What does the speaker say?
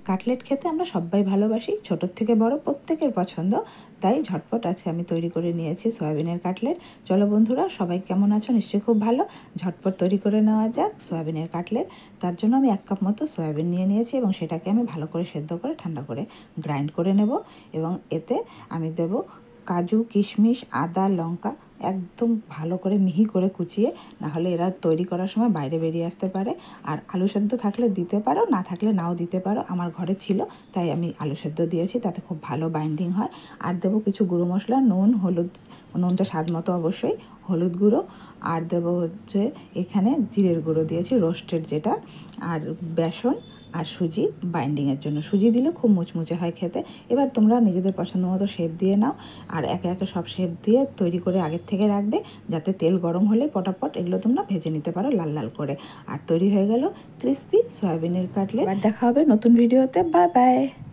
Cutlet খেতে আমরা সবাই ভালোবাসি, ছোটোর থেকে বড় প্রত্যেকের পছন্দ। তাই ঝটপট আজকে আমি তৈরি করে নিয়েছি সয়াবিনের কাটলেট। চলো বন্ধুরা, সবাই কেমন আছো? নিশ্চয়ই খুব ভালো। ঝটপট তৈরি করে নেওয়া যাক সয়াবিনের কাটলেট। তার জন্য আমি 1 কাপ মতো সয়াবিন নিয়ে নিয়েছি এবং সেটাকে আমি ভালো করে সেদ্ধ করে ঠান্ডা করে গ্রাইন্ড করে নেব। এবং এতে আমি দেব কাজু, কিশমিশ, আদা, লঙ্কা একদম ভালো করে মিহি করে কুচিয়ে, নাহলে এরা তৈরি করার সময় বাইরে বেরিয়ে আসতে পারে। আর আলু সেদ্ধ থাকলে দিতে পারো, না থাকলে নাও দিতে পারো। আমার ঘরে ছিল তাই আমি আলু সেদ্ধ দিয়েছি, তাতে খুব ভালো বাইন্ডিং হয়। আর দেবো কিছু গুঁড়ো মশলা, নুন, হলুদ, নুনটা স্বাদ মতো অবশ্যই, হলুদ গুঁড়ো। আর দেবো হচ্ছে এখানে জিরের গুঁড়ো দিয়েছি রোস্টেড যেটা, আর বেসন আর সুজি বাইন্ডিংয়ের জন্য। সুজি দিলে খুব মুচমুচে হয় খেতে। এবার তোমরা নিজেদের পছন্দ মতো শেপ দিয়ে নাও, আর একে একে সব শেপ দিয়ে তৈরি করে আগের থেকে রাখবে, যাতে তেল গরম হলে পটাপট এগুলো তোমরা ভেজে নিতে পারো লাল লাল করে। আর তৈরি হয়ে গেল ক্রিস্পি সয়াবিনের কাটলেট। আর দেখা হবে নতুন ভিডিওতে। Bye bye.